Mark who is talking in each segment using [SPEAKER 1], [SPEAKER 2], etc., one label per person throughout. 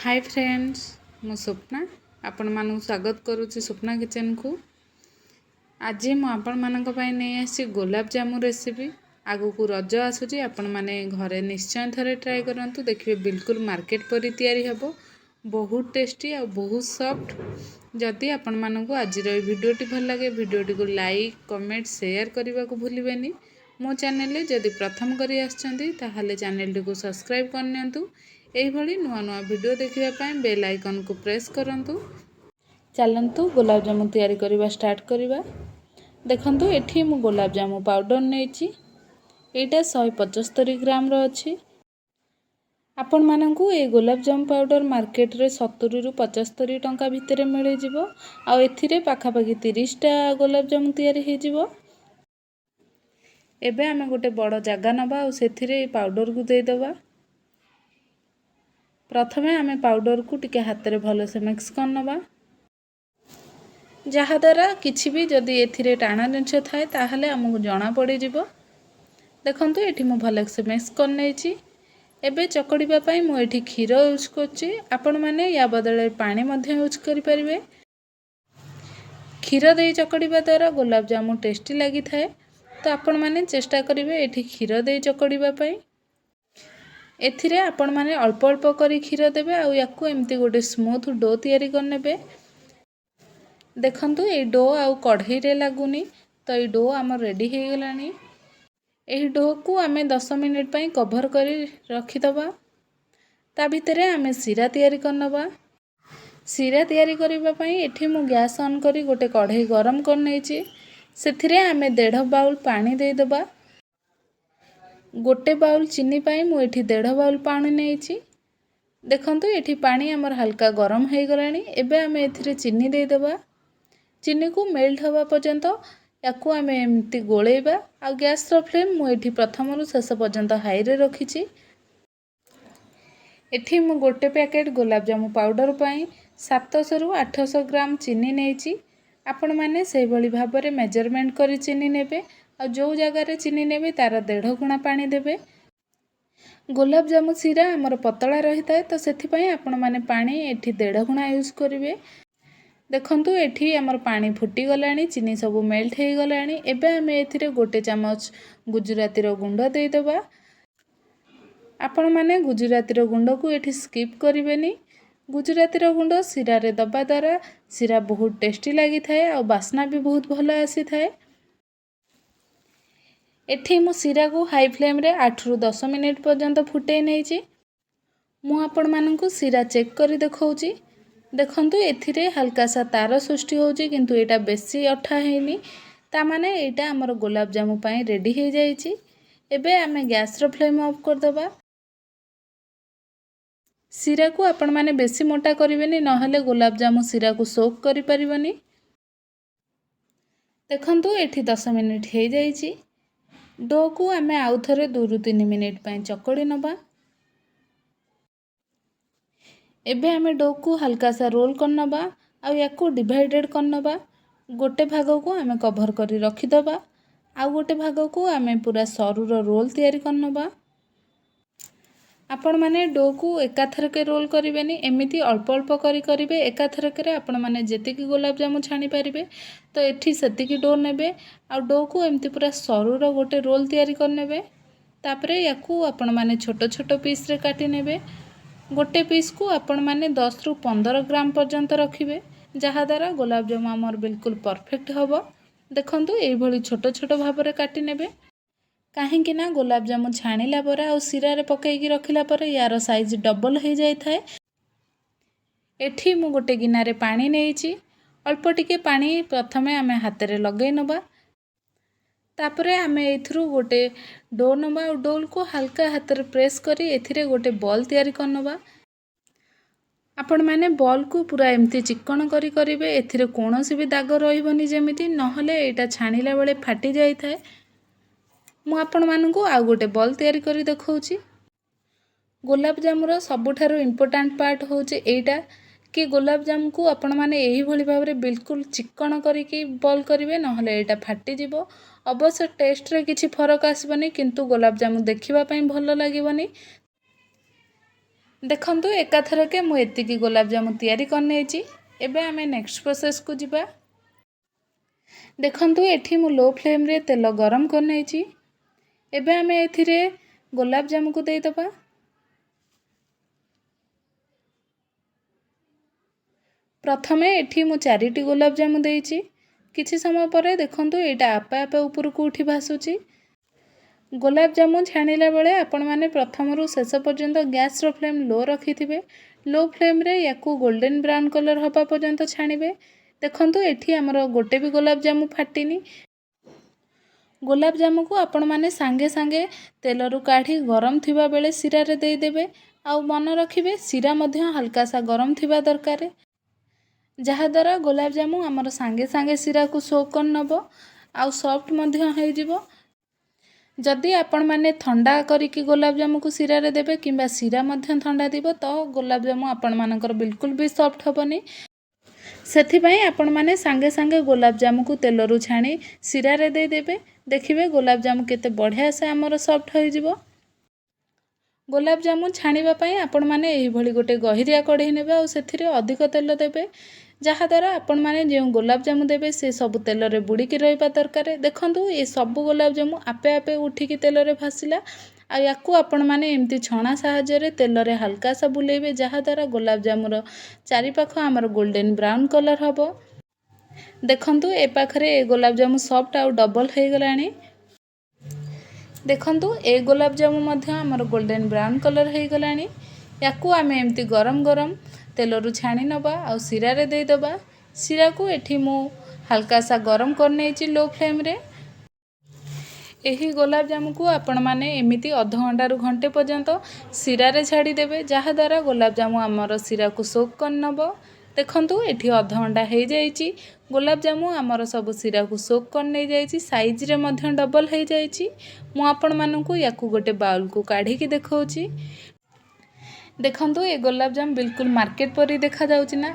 [SPEAKER 1] Hi friends, मु स्वप्ना आपण मानक स्वागत करुच्ची स्वप्ना किचन को। आज मुझे नहीं आसी गुलाब जामुन रेसिपी। आगु को रज आसूची, आपण माने घरे निश्चय थरे ट्राए करंतु। देखिए बिल्कुल मार्केट परी तैयारी हबो, बहुत टेस्टी और बहुत सॉफ्ट। जदि आपण मानक आज भिडियोटी भल लगे भिडियोटी को लाइक कमेंट शेयर करने को भूलिबेनी। मो चैनल जदि प्रथम करी आछंती ताहाले चैनल को सब्सक्राइब करनियंतु। एही नुआ नुआ वीडियो देखिया बेल आइकन को प्रेस करंतु। चलंतु गुलाब जामुन तैयारी करवा स्टार्ट करवा। देखंतु एठी मु गुलाब जामुन पाउडर नेछि, एटा 175 ग्राम रो अछि। आपण मानंकु ए गुलाब जामुन पाउडर मार्केट रे 70 रु 75 टंका भितर मिले जिवो। आ एथिरे पाखा पाखी 30 टा गुलाब जामुन तैयारी हे जिवो। एबे आमे गोटे बड़ जागा नबा और सेथिरे पाउडर को दे दबा। प्रथमे आमे पाउडर को टिके हाथ रे भलो से मिक्स कर नबा, जहा द्वारा किछि भी जदि एथिरे टाणा जिनिष थाए ताहले हमकु जणा पड़ी जिवो। देखंतु एठी मु भलो से मिक्स कर नेछि। एबे चकड़ीबा पई मु एठी क्षीर यूज करछि। आपण माने या बदले पानी मध्ये यूज करि परिबे। क्षीर दे चकड़ीबा द्वारा गुलाब जामुन टेस्टी लागि थाए, तो आपण माने चेष्टा करिवे एठी क्षीर दे चकड़ीबा पई। एथिरे आपण माने अल्प अल्प करी क्षीर देबे आ याकू एमती गोटे स्मूथ डो तैयारी करनेबे। देखंतु ए डो आ कढ़ई रे लागुनी, तो ए डो आम रेडी हो गलानी। एही डो को आमे 10 मिनिट पई कवर करी रखी दबा। ता भितरे आमे सीरा तैयारी करनबा। सीरा तैयारी करिबा पई एठी मु गैस ऑन करी गोटे कढ़ई गरम कर नेछि। सेथिरे आमे 1.5 बाउल पानी दे दबा। गोटे बाउल चीनी पाई मु एठी 1.5 बाउल पानी नेछि। देखंतु एठी पानी हमर हल्का गरम हो गलानी। एबे आमे एथिरे चीनी दे दबा। चीनी को मेल्ट हवा पर्यंत याकू आमे एमती गोलेबा। आ गैस रो फ्लेम मु एठी प्रथम रु शेष पर्यंत हाई रे रखिछि। एठी मु गोटे पैकेट गुलाब जामुन पाउडर पाई 700 रु 800 ग्राम चीनी नेछि। आपण माने सेही भली भाबरे मेजरमेंट करी चीनी नेबे। आ जो जगह रे चीनी नेबे तार 1.5 गुणा पानी देबे। गुलाब जामुन सीरा हमर पतला रही थाए, तो सेथि पई आपण माने पानी एठी 1.5 गुणा यूज करिवे। देखंतु एठी हमर पानी फुटी गलानी, चीनी सब मेल्ट हो गलानी। एबे हमें एथिरे गोटे चमच गुजराती रो गुंड दे दबा। आपण माने गुजराती रो गुंड को एठी स्किप करिवेनी। गुजराती रो गुंड सीरा रे दबा द्वारा सीरा बहुत टेस्टी लागि थाए और बास्ना भी बहुत भलो आसी थाए। एठी मु सीरा को हाई फ्लेम रे 8 रु 10 मिनिट पर्यंत फुटे नेछि। मु आपण मानकु सीरा चेक करी देखौछि। देखंतु एथिरे हल्का सा तार सृष्टि होछि, किंतु एटा बेसी अठा हेनी। ता माने एटा हमर गुलाब जामुन पई रेडी हो जाइछि। एबे आमे गैस रो फ्लेम ऑफ कर दबा। सीरा को आपण माने बेसी मोटा करिवेनी, नहले गुलाब जामुन सीरा को सोक करि परिबनी। देखंतु एठी 10 मिनिट हो जाइछि। डो को आमे आउ थरे 2 रु 3 मिनिट पई चकड़ी नबा। एबे आमे डो को हल्का सा रोल कर नबा आ याकू डिवाइडेड कर नबा। गोटे भाग को आमे कवर करी रखी दबा। आ गोटे भाग को आमे पूरा सरू रो रोल तैयारी कर नबा। आपण माने डो को एकाथरके रोल करिवेनी, एमिति अल्प अल्प करी करिवे। एकाथरके आपण माने जेतिकी गुलाब जामुन छाणी परिबे, तो एठी सेतिकी डो नेबे। आ डो को एमती पूरा सरू रो गोटे रोल तैयारी कर नेबे। तापरे याकू आपण माने छोटो छोटो पीस रे काटी नेबे। गोटे पीस को आपण माने 10 रु 15 ग्राम पर्यंत रखिबे, जहा द्वारा गुलाब जामुन हमर बिल्कुल परफेक्ट हबो। देखंतु एई भली छोटो छोटो भाबरे काटी नेबे। काहेकि ना गुलाब जामुन छाणीला परे आ सीरा रे पकेइकी रखिला परे यार साइज डबल हो जाय थाए। एठी मु गोटे गिना रे पानी नेइछि। अल्प टिके पानी प्रथमे आमे हाथ रे लगै नबा। तापरे आमे एथरू गोटे डो नबा और डोल को हल्का हाथ रे प्रेस करी एथिरे गोटे बॉल तैयारी कर नबा। आपण माने बॉल को पूरा एमती चिकन करी करिवे। एथिरे कोनोसी भी दाग रहिबनी, जेमिति नहले एटा छाणीला बेले फाटी जाय थाए। मु आपण मानकु आ गोटे बॉल तैयारी करी देखौछि। गुलाब जामुन सबुठारु इम्पोर्टेंट पार्ट होचे एटा कि गुलाब जामुन को आपण माने एही भली भाबरे बिल्कुल चिकन करिकी बॉल करिवे, नहले एटा फाटी जिवो। अवश्य टेस्ट रे किछि फरक आसबनी, किंतु गुलाब जामुन देखिबा पई भलो लागिबनी। देखंतु एकाथरके मु एतिकी गुलाब जामुन तैयारी करनेछि। एबे आमे नेक्स्ट प्रोसेस को जिबा। देखंतु एठी मु लो फ्लेम रे तेल गरम करनेछि। एबे आमे एथिरे गुलाब जामुन को देई दबा। प्रथमे एठी मु 4टी गुलाब जामुन देइछि। किछि समय परे देखंतु एटा आपे आपे ऊपर को उठी भासुछि। गुलाब जामुन छाणिला बेले आपण माने प्रथमरु शेष पर्यंत गैस रो फ्लेम लो रखिथिबे। लो फ्लेम रे याकू गोल्डन ब्राउन कलर हबा पर्यंत छाणिबे। देखंतु एठी हमर गोटे भी गुलाब जामुन फाटिनी। गुलाब जामुन को आपण माने सांगे सांगे तेल रु काढी गरम थिबा बेले सिरा रे देई देबे। आउ मन रखिबे सिरा मध्य हल्का सा गरम थिबा दरकार। जहा द्वारा गुलाब जामुन हमर सांगे सांगे सिरा को सोक कर नबो आउ सॉफ्ट मध्य होई जिवो। जदि आपण माने ठंडा करिकी गुलाब जामुन को सिरा रे देबे किंबा सिरा मध्य ठंडा दिबो तो गुलाब जामुन आपण मानकर बिल्कुल भी सॉफ्ट हबनी। सेथि पई आपण माने सांगे सांगे गुलाब जामुन को तेल रु छाणी सिरा रे दे देबे। देखिबे गुलाब जामुन केते बढ़िया से हमर सॉफ्ट होई जिवो। गुलाब जामुन छाणीबा पई आपण माने एही भली गोटे गहिरिया कढ़ई नेबे और सेथिरे अधिक तेल देबे। जहा द्वारा आपण माने जे गुलाब जामुन देबे से सब तेल रे बुड़ीकी रहिबा दरकार। देखंतु ए सब गुलाब जामुन आपे आपे उठिकी तेल रे भासिला। आ याकू आपण माने एमती छणा साहाय्य रे तेल रे हल्का सा बुलेइबे जहा द्वारा गुलाब जामुन रो चारि पाख हमर गोल्डन ब्राउन कलर हबो। देखंतु ए पाखरे ए गुलाब जामुन सॉफ्ट आउ डबल हे गलानी। देखंतु ए गुलाब जामुन मध्य हमर गोल्डन ब्राउन कलर हे गलानी। याकू आमे एमती गरम गरम तेल रु छाणी नबा आउ सिरा रे देई दबा। सिरा को एठी मु हल्का सा गरम करनेछि लो फ्लेम रे। एही गुलाब जामुन को आपण माने एमिति आधा घंटा रु घंटे पर्यंत सिरा रे छाड़ी देबे जहा द्वारा गुलाब जामुन हमर सिरा को सोक कर नबो। देखंतु एठी आधा घंटा हे जाईछि। गुलाब जामुन हमर सब सिरा को सोक कर नै जाईछि। साइज रे मध्य डबल हे जाईछि। मु आपण मानकु याकू गोटे बाउल को काढी की देखौछि। देखंतु ए गुलाब जामुन बिल्कुल मार्केट परी देखा जाउछि ना।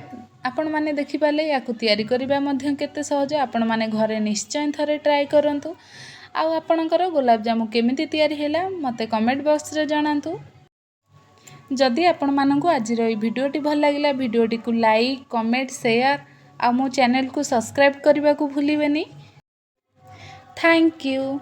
[SPEAKER 1] आपण माने देखि पाले याकू तैयारी करिबा मध्य केते सहज। आपण माने घरे निश्चय थरे ट्राई करंतु। आउ आपणकर गुलाब जामुन केमिति तैयारी हैला मते कमेंट बॉक्स रे जणांतु। जदि आपण मानकु आज रो ई वीडियोटी भल लागिला वीडियोटी को लाइक कमेंट शेयर आ मो चैनल को सब्सक्राइब करबा को भूलिबेनी। Thank you.